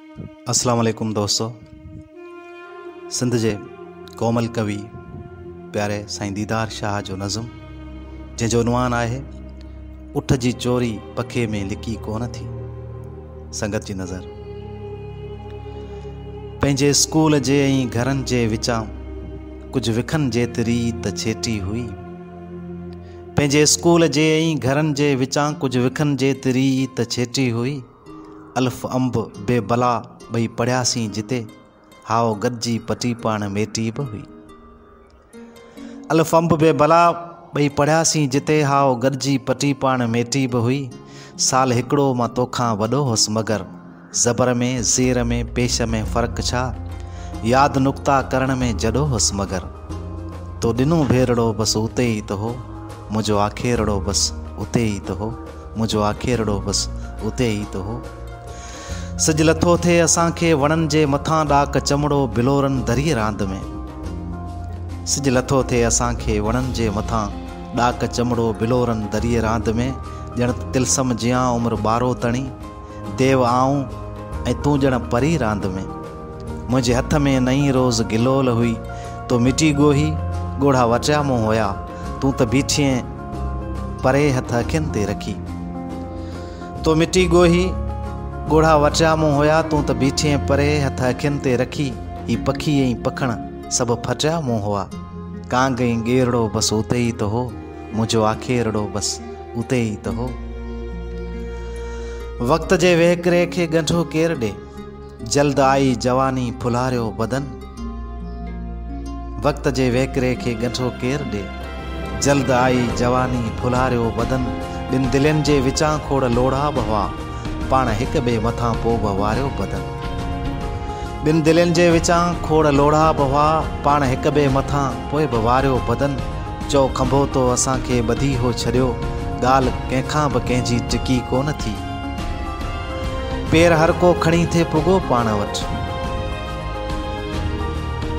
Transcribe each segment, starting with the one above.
अस्सलाम वालेकुम दोस्तों। सिंध जे कोमल कवि प्यारे साईं दीदार शाह जो नज़म जंहिंजो उनवान आहे उठ जी चोरी पखे में लिकी कोन थी। संगत जी नज़र पंहिंजे स्कूल जे ऐं घरनि जे विचां कुझु विखनि जेतिरी त छेटी हुई। पंहिंजे स्कूल जे ऐं घरनि जे विचां कुझु विखनि जेतिरी त छेटी हुई। अल्फ अंब बेबला ॿई पढ़ियासीं जिते हाओ गॾिजी पटी पाण मेटी बि हुई। अल्फ अंब बेबला ॿई पढ़ियासीं जिते हाओ गॾिजी पटी पाण मेटी बि हुई। साल हिकिड़ो मां तोखां वॾो हुअसि मगर ज़बर में ज़ेर में पेश में फ़र्क़ु छा। यादि नुक़्ता करण में जॾो हुअसि मगर तो ॾिनो भेरड़ो बसि उते ई त हो। मुंहिंजो आखेरड़ो बसि उते ई त हो। मुंहिंजो आखेरड़ो बसि उते ई त हो। सिज लथो थिए असांखे वणनि जे मथां ॾाक चमड़ो बिलोरनि दरीअ रांदि में। सिज लथो थिए असांखे वणनि जे मथां ॾाक चमड़ो बिलोरनि दरीअ रांदि में। ॼण तिलसम जियां उमिरि 12 तणी देव आऊं ऐं तूं ॼण परी रांदि में। मुंहिंजे हथ में नई रोज़ गिलोल हुई तो मिटी गोही ॻोढ़ा वटिया मूं हुया तूं त बीठीअ परे हथ अखियुनि ते रखी। तो मिटी गोही ॻोढ़ा वटिया मूं हुया तूं त बीठीअ परे हथ अखियुनि ते रखी। ही पखी ऐं पखण सभु फटिया मूं हुआ। कांग ऐं ॻेरड़ो बसि उते ई त हो। मुंहिंजो आखेरड़ो बसि उते ई त हो। वक़्त जे वहकिरे खे ॻंढो केरु ॾे जल्द आई जवानी फुलारियो बदन। वक़्त जे वहकिरे खे ॻंढो केरु ॾे जल्द आई जवानी फुलारियो बदन। ॿिनि दिलनि जे विचां खोड़ लोढ़ा बि हुआ पाण हिक ॿिए मथां पोइ बि वारियो बदन। ॿिनि दिलनि जे विचां खोड़ लोढ़ा बि हुआ पाण हिक ॿिए मथां पोइ बि वारियो बदन। चओ खंभो तो असांखे ॿधी हो छॾियो ॻाल्हि कंहिंखां बि कंहिंजी टिकी कोन थी। पेर हर को खणी थे पुॻो पाण वटि।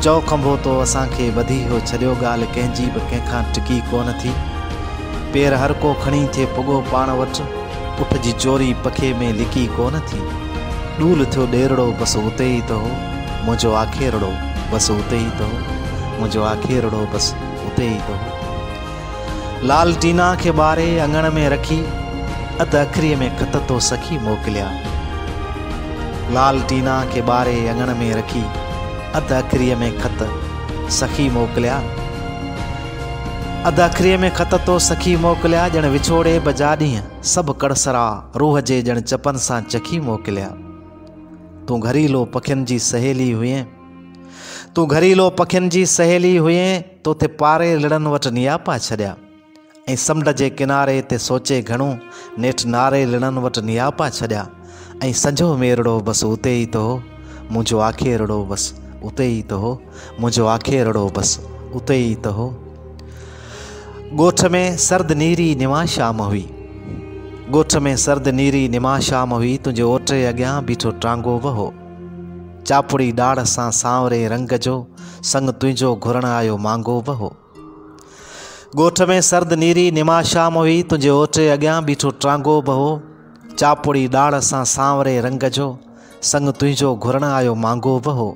चओ खंभो तो असांखे ॿधी हो छॾियो ॻाल्हि कंहिंजी बि कंहिंखां टिकी कोन थी। पेर हर को खणी थे पुॻो पाण वटि उठ जी चोरी पखे में लिकी कोन थी। ॾूल थियो ॾेरड़ो बसि उते ई त हो। मुंहिंजो आखेरड़ो बसि उते ई त हो। मुंहिंजो आखेरड़ो बसि उते ई त हो। लाल टीना खे ॿारे अङण में रखी अधु अखरीअ में ख़त तो सखी मोकिलिया। लाल टीना खे ॿारे अङण में रखी अधु अखरीअ में ख़त सखी मोकिलिया। अधु अखरीअ में ख़त तो सखी मोकिलिया। ॼण विछोड़े बजा ॾींहं सभु कड़सरा रूह जे ॼण चपनि सां चखी मोकिलिया। तूं घरीलो पखियुनि जी सहेली हुए तूं घरीलो पखियुनि जी सहेली हुए तोते पारे लिड़नि वटि नियापा छॾिया। ऐं समुंड जे किनारे ते सोचे घणो नेठि नारे लिड़नि वटि नियापा छॾिया। ऐं संजो मेरड़ो बसि उते ई त हो। मुंहिंजो आखेरड़ो बसि उते ई त हो। मुंहिंजो आखेरड़ो बसि उते ई त हो। ॻोठ में सर्द नीरी निमा शाम हुई। ॻोठ में सर्द नीरी निमा शाम हुई तुंहिंजे ओटे अॻियां बीठो टांगो बि हो। चापुड़ी ॾाढ़ सां सांवरे रंग जो संग तुंहिंजो घुरण आयो मांगो बि हो। ॻोठ में सर्द नीरी निमा शाम हुई तुंहिंजे ओटे अॻियां बीठो टांगो बि हो। चापुड़ी ॾाढ़ सां सांवरे रंग जो संग तुंहिंजो घुरण आयो मांगो बि हो।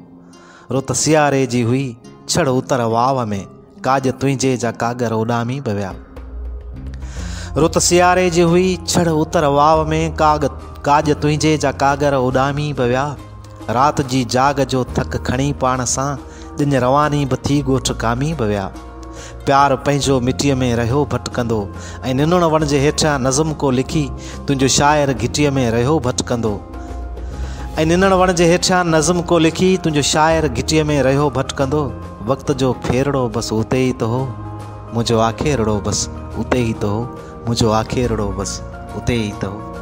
रुत सियारे जी हुई छड़ उतर वाव में काज तुंहिंजे जा कागर उॾामी बि विया। रुत सियारे जी हुई छड़ उतर वाव में काज तुंहिंजे जा कागर उॾामी बि विया। राति जी जाग जो थक खणी पाण सां ॾिन रवानी बि थी ॻोठ कामी बि विया। प्यार पंहिंजो मिटीअ में रहियो भटकंदो ऐं निनण वण जे हेठां नज़म को लिखी तुंहिंजो शाइर घिटीअ में रहियो भटकंदो। ऐं निनण वण जे हेठां नज़म को लिखी तुंहिंजो शाइर घिटीअ में रहियो भटकंदो। वक़्त जो फेरड़ो बसि उते ई त हो। मुंहिंजो आखेरड़ो बसि उते ई त हो। मुंहिंजो आखेरड़ो बसि उते ई त हो।